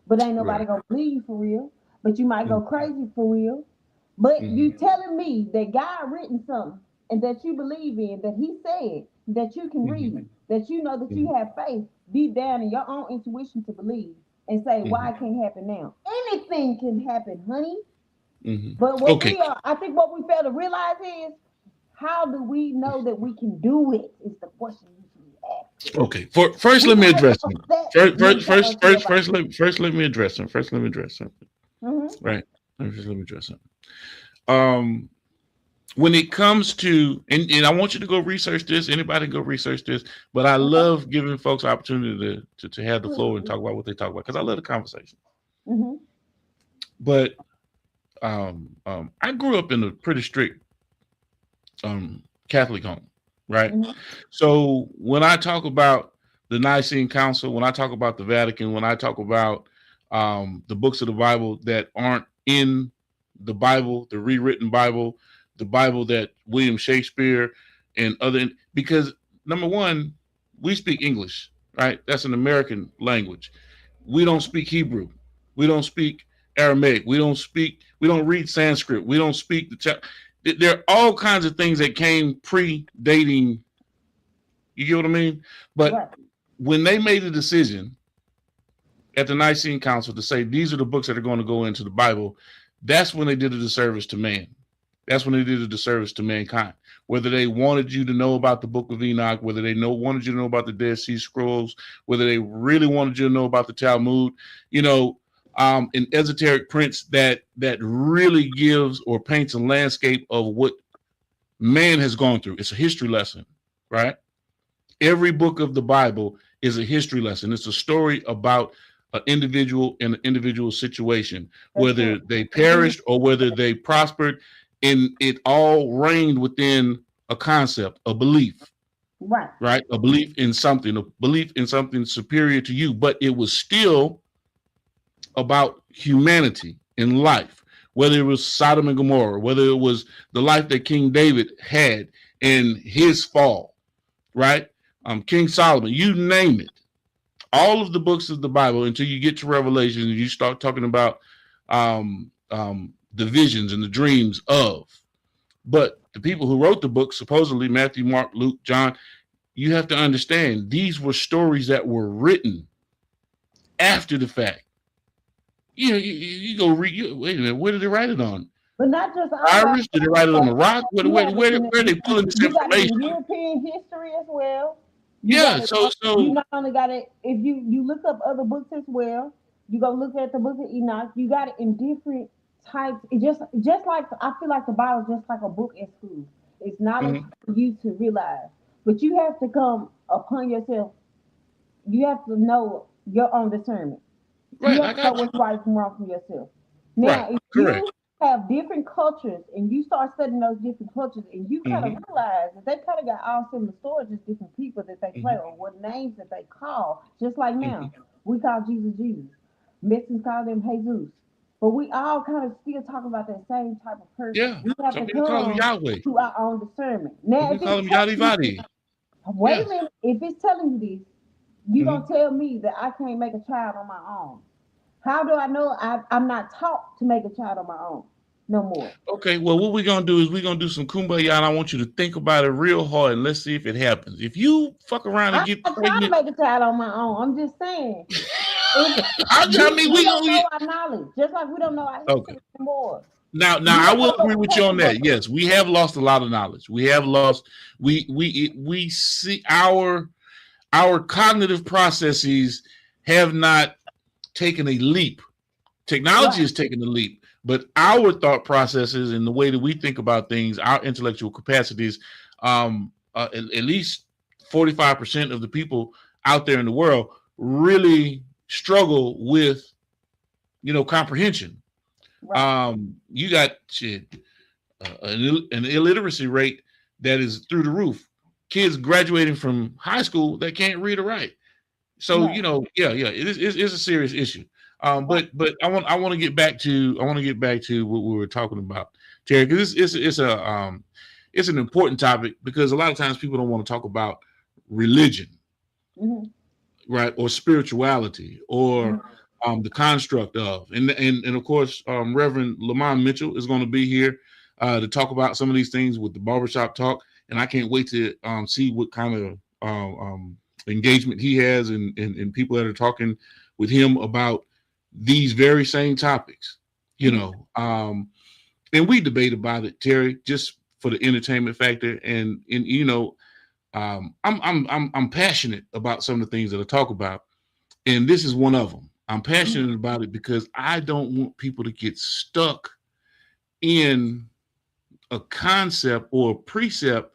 But ain't nobody Right. gonna believe you for real. But you might go Hmm. crazy for real. But Hmm. you telling me that God written something and that you believe in, that he said that you can Hmm. read, that you know that you have faith deep down in your own intuition to believe and say Hmm. why it can't happen now. Anything can happen, honey. Hmm. But Okay. I think what we fail to realize is how do we know that we can do it? Is the question you should be asking. Okay. First, We let me got address a them. set mentality about First, let me address them. First, let me address something. it. Mm-hmm. Right. Let me address something. Um, when it comes to, and I want you to go research this. Anybody go research this. But I Okay. love giving folks opportunity to have the floor and Please. talk about what they talk about because I love the conversation. Mm-hmm. But I grew up in a pretty strict Catholic home, right? Mm-hmm. So when I talk about the Nicene Council, when I talk about the Vatican, when I talk about the books of the Bible that aren't in the Bible, the rewritten Bible, the Bible that William Shakespeare and other, because number one, we speak English, right? That's an American language. We don't speak Hebrew. We don't speak Aramaic. We don't read Sanskrit. We don't speak there are all kinds of things that came predating, you get what I mean? But Right. when they made a decision at the Nicene Council to say these are the books that are going to go into the Bible, that's when they did a disservice to man. That's when they did a disservice to mankind. Whether they wanted you to know about the Book of Enoch, whether they wanted you to know about the Dead Sea Scrolls, whether they really wanted you to know about the Talmud, an esoteric prince that really gives or paints a landscape of what man has gone through. It's a history lesson, right? Every book of the Bible is a history lesson. It's a story about an individual and an individual situation, That's whether true. they perished or whether they prospered, and it all reigned within a concept, a belief, Right. right? A belief in something superior to you, but it was still about humanity in life, whether it was Sodom and Gomorrah, whether it was the life that King David had in his fall, right? King Solomon, you name it. All of the books of the Bible until you get to Revelation and you start talking about the visions and the dreams of. But the people who wrote the book, supposedly Matthew, Mark, Luke, John, you have to understand these were stories that were written after the fact. You go read. Wait a minute, where did they write it on? But not just our Irish? Did they write it on the rock? Where are they pulling this you got it information? in European history as well. Yeah, You not only got it if you look up other books as well. You go look at the book of Enoch. You got it in different types. It just like I feel like the Bible is just like a book in school. It's knowledge for you to realize, but you have to come upon yourself. You have to know your own discernment. right. You I have to know got you. what's right from wrong from yourself. Right, Now, if correct. you have different cultures and you start studying those different cultures and you kind of Hmm. realize that they kind of got all similar stories, just different people that they play Hmm. or what names that they call. Just like now, Hmm. we call Jesus Jesus. Mexicans call them Jesus. But we all kind of still talk about that same type of person. Yeah, We have some to people call him come Yahweh. to our own discernment. Some Now, if people call it's him Yadi telling you, Vadi. wait a Yes. minute, if it's telling you this, you Hmm. gonna tell me that I can't make a child on my own. How do I know I'm not taught to make a child on my own no more? Okay, well, what we're gonna do is we're gonna do some kumbaya, and I want you to think about it real hard, and let's see if it happens. If you fuck around and I'm get not trying to pregnant, make a child on my own. I'm just saying, if I mean, we we don't gonna know our knowledge, just like we don't know our okay. history anymore. Now We I don't will know agree what with you on that. textbook. Yes, we have lost a lot of knowledge. We have lost. We see our cognitive processes have not taken a leap. Technology Right. has taken a leap, but our thought processes and the way that we think about things, our intellectual capacities, at least 45% of the people out there in the world really struggle with comprehension. Right. You got shit, an illiteracy rate that is through the roof. Kids graduating from high school that can't read or write. So Right. yeah, it's a serious issue. Right. But I want to get back to what we were talking about, Terry, because it's an important topic because a lot of times people don't want to talk about religion, Mm-hmm. right, or spirituality, or Mm-hmm. the construct of, and of course, Reverend Lamont Mitchell is going to be here to talk about some of these things with the barbershop talk, and I can't wait to see what kind of engagement he has and people that are talking with him about these very same topics, and we debate about it, Terry, just for the entertainment factor, and I'm passionate about some of the things that I talk about, and this is one of them. I'm Mm-hmm. passionate about it because I don't want people to get stuck in a concept or a precept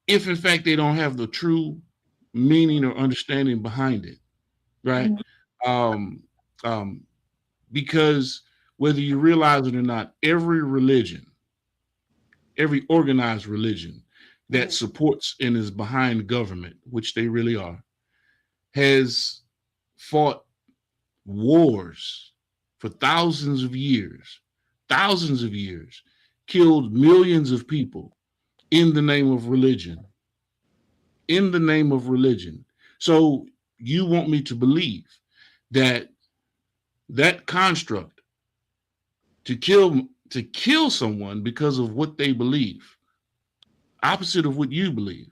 if, in fact, they don't have the true meaning or understanding behind it, right? Mm-hmm. Um, um, because whether you realize it or not, every religion, every organized religion that Mm-hmm. supports and is behind government, which they really are, has fought wars for thousands of years, killed millions of people in the name of religion, in the name of religion. So you want me to believe that that construct to kill someone because of what they believe, opposite of what you believe,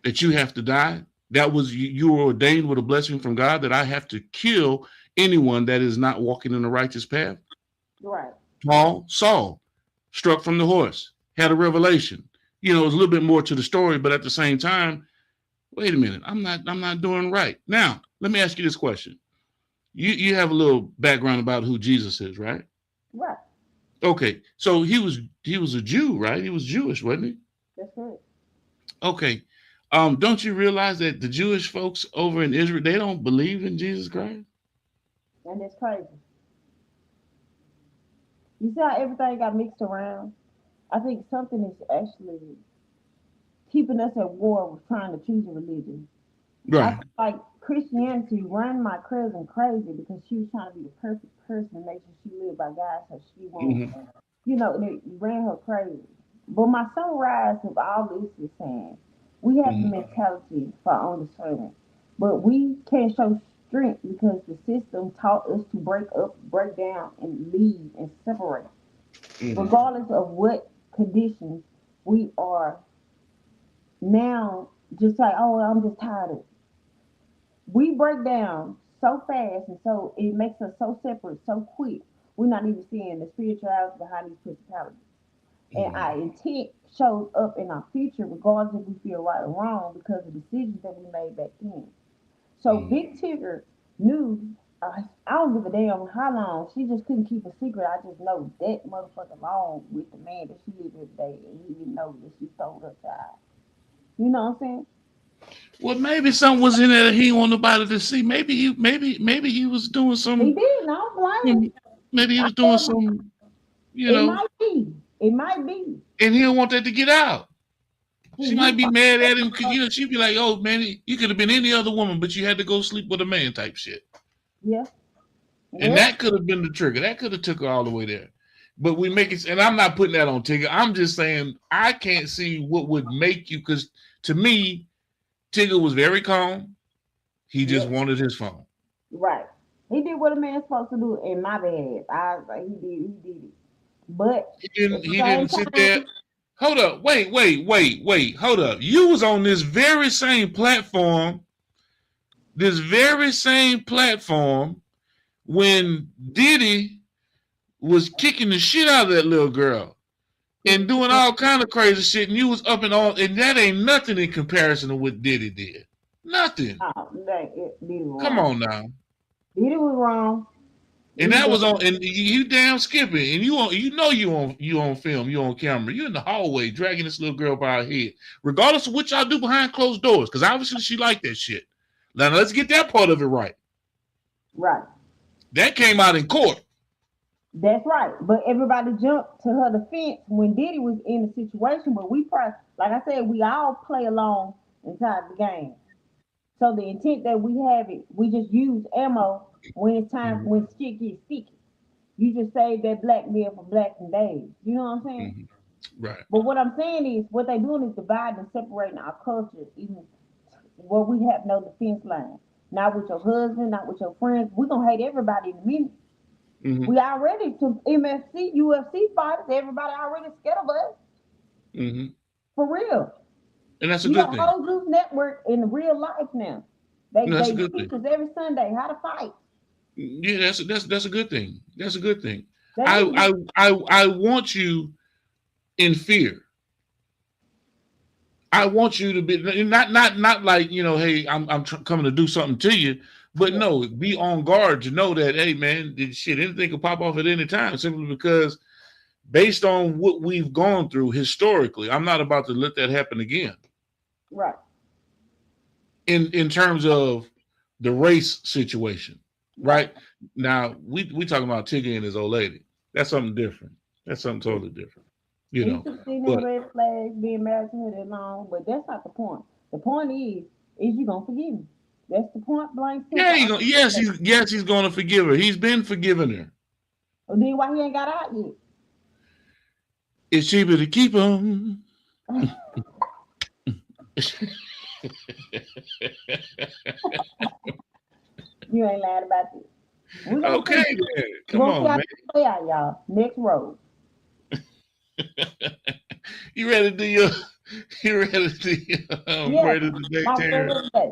that you have to die? That was you were ordained with a blessing from God that I have to kill anyone that is not walking in the righteous path. Right. Saul, struck from the horse, had a revelation. There's a little bit more to the story, but at the same time, wait a minute, I'm not doing right. Now, let me ask you this question. You have a little background about who Jesus is, right? Right. Okay, so he was a Jew, right? He was Jewish, wasn't he? That's right. Okay. Don't you realize that the Jewish folks over in Israel, they don't believe in Jesus Christ? And that's crazy. You see how everything got mixed around? I think something is actually keeping us at war with trying to choose a religion. I Right. feel like Christianity ran my cousin crazy because she was trying to be the perfect person and make sure she lived by God so she won't, Hmm. it ran her crazy. But my sunrise of all this is saying we have the Hmm. mentality for our own discernment, but we can't show strength because the system taught us to break up, break down, and leave and separate Hmm. regardless of what. conditions, we are now just like, oh, I'm just tired of it. We break down so fast and so it makes us so separate so quick. We're not even seeing the spirituality behind these principalities. And our intent shows up in our future, regardless if we feel right or wrong, because of decisions that we made back then. So Big Tigger knew. I don't give a damn how long. She just couldn't keep a secret. I just know that motherfucker long with the man that she lived with today, and he didn't know that she stole her child. You know what I'm saying? Well, maybe something was in there that he didn't want nobody to see. Maybe he was doing He some. did. No blame. Maybe he I was doing said, some. You it know, might be. It might be. and he don't want that to get out. He, She might he be mad at him because she'd be like, "Oh man, you could have been any other woman, but you had to go sleep with a man," type shit. yeah. And Well, that could have been the trigger. That could have took her all the way there. But we make it, and I'm not putting that on Tigger. I'm just saying I can't see what would make you, because to me, Tigger was very calm. He just yeah. wanted his phone. Right. He did what a man's supposed to do in my bad. I was like, he did it. But He at didn't. the He same didn't sit there. time, Hold up. Wait. Hold up. You was on this very same platform. This very same platform when Diddy was kicking the shit out of that little girl and doing all kind of crazy shit, and you was up and all, and that ain't nothing in comparison to what Diddy did. Nothing. oh, Diddy was Come wrong. on now. Diddy was wrong. And He that was on, was, and you damn skipping, and you on film, you on camera, you in the hallway dragging this little girl by her head, regardless of what y'all do behind closed doors, because obviously she liked that shit. Now let's get that part of it right. right. That came out in court. That's right. But everybody jumped to her defense when Diddy was in the situation. But we probably, like I said, we all play along inside the game. So the intent that we have it, we just use ammo when it's time, Mm-hmm. when shit gets sticky. You just save that blackmail for blacks and days. You know what I'm saying? Mm-hmm. Right. But what I'm saying is, what they doing is dividing and separating our culture, even where we have no defense line. Not with your husband, not with your friends. We're gonna hate everybody in a minute. Mm-hmm. We already to MFC, UFC fighters, everybody already scared of us. Mm-hmm. For real. And that's a You good got thing. whole Zeus network in real life now. They No, that's a they good teach thing. us every Sunday how to fight. Yeah, that's a good thing. That's a good thing. They I need I I want you in fear. I want you to be not like, hey, I'm coming to do something to you, but yeah, no, be on guard to know that, hey man, shit, anything could pop off at any time, simply because based on what we've gone through historically, I'm not about to let that happen again. right. In terms of the race situation, Right. right? Now we talking about Tigger and his old lady. That's something different. That's something totally different, you He know. took in them But red flags, being married to her that long, but that's not the point. The point is you gonna forgive me. That's the point blank yeah, simple. he's going to forgive her. He's been forgiving her. Well, then why he ain't got out It's cheaper to keep him. yet? You ain't lying about this. We're gonna Okay, see. then. We're Come gonna see on, how man. this play out, y'all. Next road. You ready to do your? You ready to do your Yes, word of the day, my word Terry? of the day.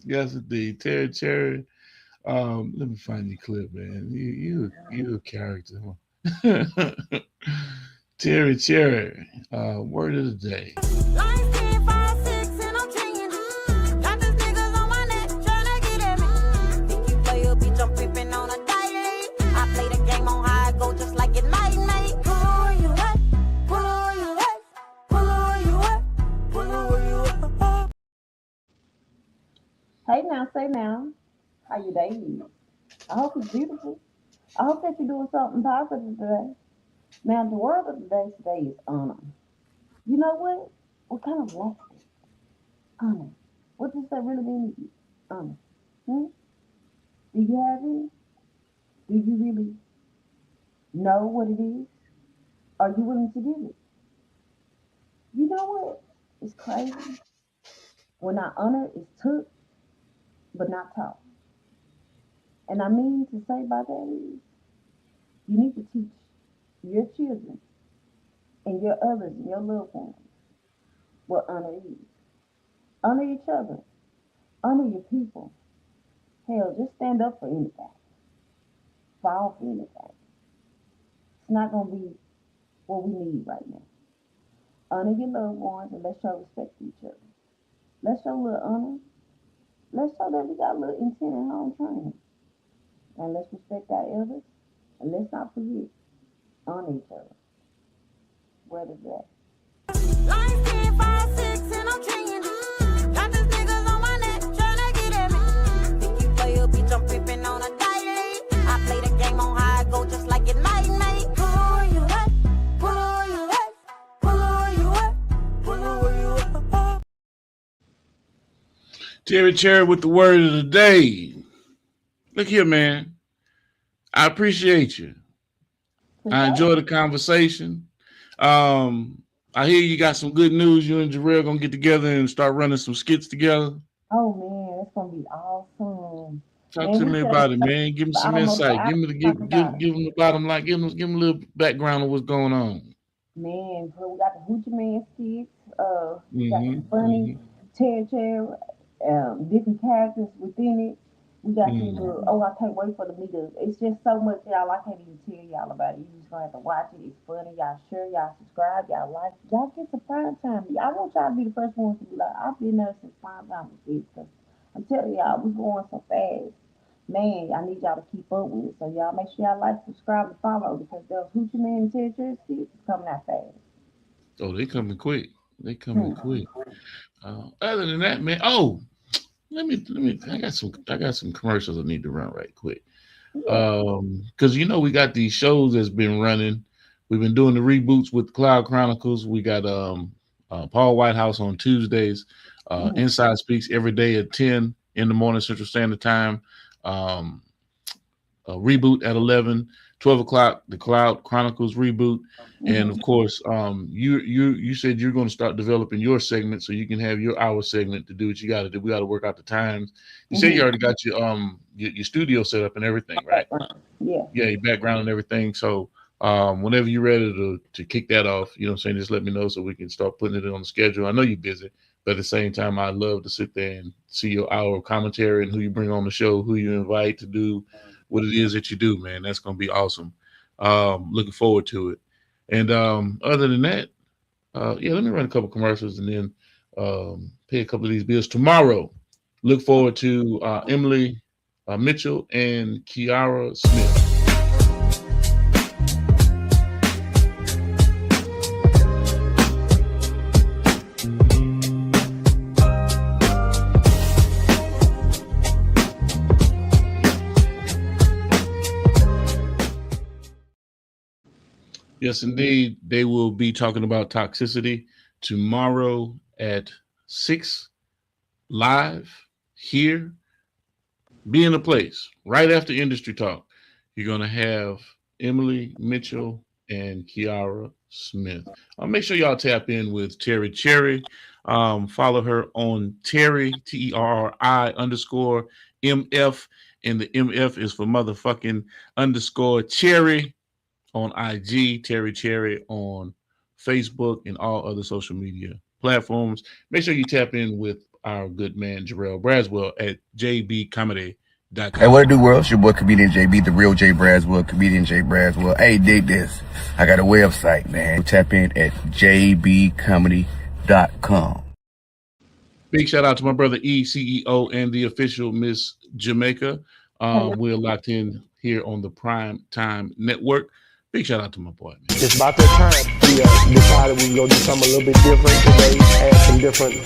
Yes, indeed, Terry Cherry. Let me find your clip, man. You a character. Terry Cherry. Word of the day. Life 10, 5, 6, and I'm changing. Got these niggas on my neck trying to get at me. Think you play a bitch, I'm pimping on a daily. I play the game on high, go just like it might, mate. Pull on you up, pull on you up, pull on you up, pull on you up. Hey now, say now, how your day is. I hope it's beautiful. I hope that you're doing something positive today. Now, the word of the day today is honor. You know what? What kind of lack it? Honor. What does that really mean to you? Honor. Hmm? Do you have it? Do you really know what it is? Are you willing to give it? You know what? It's crazy. When our honor is took, but not taught. And I mean to say by that is, you need to teach your children and your others, your loved ones, will honor you. Honor each other. Honor your people. Hell, just stand up for anything. Fall for anything. It's not going to be what we need right now. Honor your loved ones and let's show respect to each other. Let's show a little honor. Let's show that we got a little intent and home training. And let's respect our elders. And let's not forget, honor each other. Where is that? Lines 10, 5, 6, and I'm changing. Got these niggas on my neck tryna get at me. Think you play a bitch, I'm pimping on a daily. I play the game on how I go just like it might make. Pull where you at, pull where you at, pull where you at, pull where you at. Terry Cherry with the word of the day. Look here, man. I appreciate you. I enjoy the conversation. I hear you got some good news. You and Jarrell gonna get together and start running some skits together. Oh man, that's gonna be awesome. Talk to me about it, man. Give me some insight. Give them the bottom line. Give them a little background of what's going on. Man, so we got the Hoochie Man skits. We got the funny Terry, different characters within it. We got these I can't wait for the meetup. It's just so much, y'all. I can't even tell y'all about it. You just gonna have to watch it. It's funny. Y'all share, y'all subscribe, y'all like. Y'all get some prime time. I want y'all to be the first ones to be like, I've been there since prime time with this. Cause I'm telling y'all, we're going so fast. Man, I need y'all to keep up with it. So y'all make sure y'all like, subscribe, and follow because those Hoochie Man and Terry skits is coming out fast. Oh, they coming quick. Quick. Other than that, man. Let me. I got some commercials I need to run right quick. Because we got these shows that's been running. We've been doing the reboots with Cloud Chronicles. We got Paul Whitehouse on Tuesdays. Inside Speaks every day at 10 in the morning Central Standard Time. A reboot at 11, 12 o'clock. The Cloud Chronicles reboot. And of course, you said you're going to start developing your segment so you can have your hour segment to do what you got to do. We got to work out the times. You said you already got your studio set up and everything, right? Yeah, your background and everything. So whenever you're ready to kick that off, just let me know so we can start putting it on the schedule. I know you're busy, but at the same time, I love to sit there and see your hour of commentary and who you bring on the show, who you invite to do what it is that you do, man. That's going to be awesome. Looking forward to it. And other than that, let me run a couple commercials and then pay a couple of these bills. Tomorrow, look forward to Emily Mitchell and Kiara Smith. Yes, indeed. They will be talking about toxicity tomorrow at 6 live here. Be in a place right after Industry Talk. You're going to have Emily Mitchell and Kiara Smith. Make sure y'all tap in with Terry Cherry. Follow her on Terry, TERRI_MF. And the MF is for motherfucking _Cherry. On IG, Terry Cherry on Facebook and all other social media platforms. Make sure you tap in with our good man Jarrell Braswell at jbcomedy.com. Hey, what it do, world? It's your boy, Comedian JB, the real J Braswell, Comedian J Braswell. Hey, dig this. I got a website, man. Tap in at jbcomedy.com. Big shout out to my brother E, CEO, and the official Miss Jamaica. We're locked in here on the Prime Time Network. Big shout out to my boy, man. It's about that time. We decided we were going to do something a little bit different today, add some different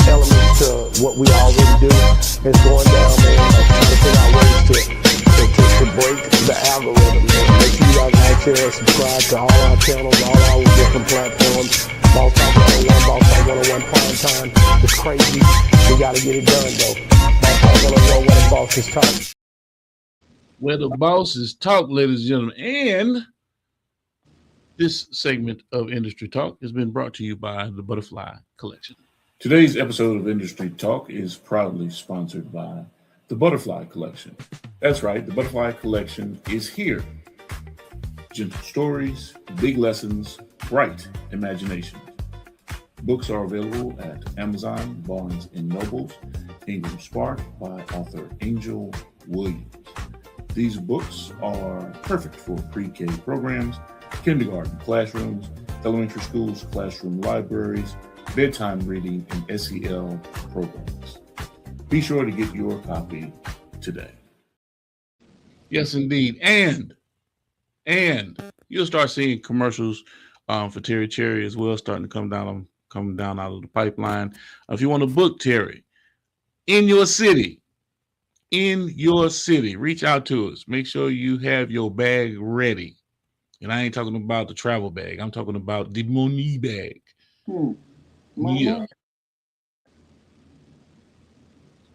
elements to what we already do. It's going down, man. Trying to figure out ways to break the algorithm, man. Make sure you guys like, share, and subscribe to all our channels, all our different platforms. Boss Talk 101, Boss Talk 101 Prime Time. It's crazy. We got to get it done, though. Boss Talk 101, where the boss is talking. Where the bosses talk, ladies and gentlemen. And this segment of Industry Talk has been brought to you by the Butterfly Collection. Today's episode of Industry Talk is proudly sponsored by the Butterfly Collection. That's right, the Butterfly Collection is here. gentle stories, big lessons, bright imaginations. Books are available at Amazon, Barnes & Nobles, Ingram Spark by author Angel Williams. These books are perfect for pre-K programs, kindergarten classrooms, elementary schools, classroom libraries, bedtime reading, and SEL programs. Be sure to get your copy today. Yes, indeed. And you'll start seeing commercials for Terry Cherry as well, starting to come down out of the pipeline. If you want to book Terry in your city, reach out to us. Make sure you have your bag ready. And I ain't talking about the travel bag. I'm talking about the money bag. Yeah.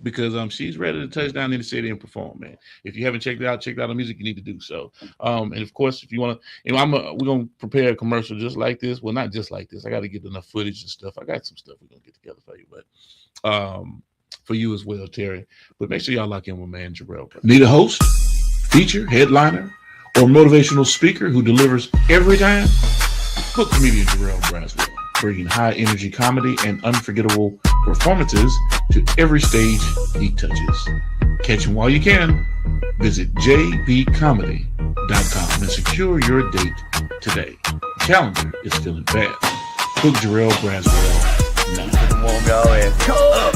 Because she's ready to touch down in the city and perform, man. If you haven't checked out her music, you need to do so. And of course, if you want to, we're gonna prepare a commercial just like this. Well, not just like this. I got to get enough footage and stuff. I got some stuff we're gonna get together for you, but for you as well, Terry. But make sure y'all lock in with man Jarrell. Need a host, feature, headliner, or motivational speaker who delivers every time? Book comedian Jarrell Braswell, bringing high energy comedy and unforgettable performances to every stage he touches. Catch him while you can. Visit jbcomedy.com and secure your date today. The calendar is filling fast. Book Jarrell Braswell now. Warm y'all ass. Come up,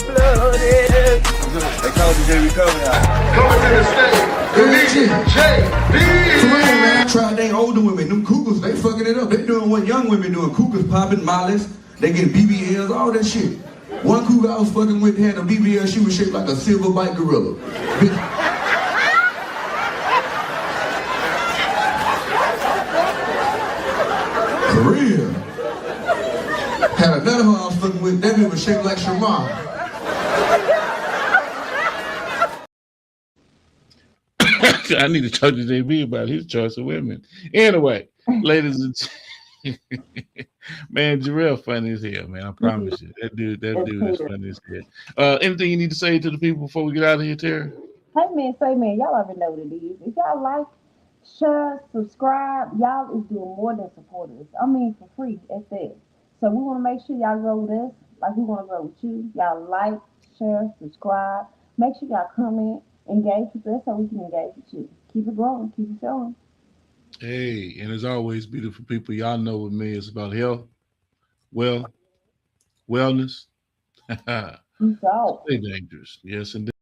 blooded. They call you JB Comedy. Coming to the state, comedian JB. Man, try they older women, them cougars, they fucking it up. They doing what young women doing. Cougars popping, mollies, they getting BBLs, all that shit. One cougar I was fucking with had a BBL, she was shaped like a silver bite gorilla. For real. Had another one I was fucking with, that bitch was shaped like Shamar. I need to talk to JB about his choice of women. Anyway, ladies and man, Jarrell funny as hell, man. I promise you. That dude is funny as hell. Anything you need to say to the people before we get out of here, Terry? Hey man, y'all already know what it is. If y'all like, share, subscribe, y'all is doing more than support us. I mean for free at that. So we want to make sure y'all grow with us like we want to grow with you. Y'all like, share, subscribe. Make sure y'all comment, engage with us so we can engage with you. Keep it growing, keep it showing. Hey, and as always, beautiful people, y'all know with me it's about health, wellness. Peace out. Stay dangerous. Yes, indeed.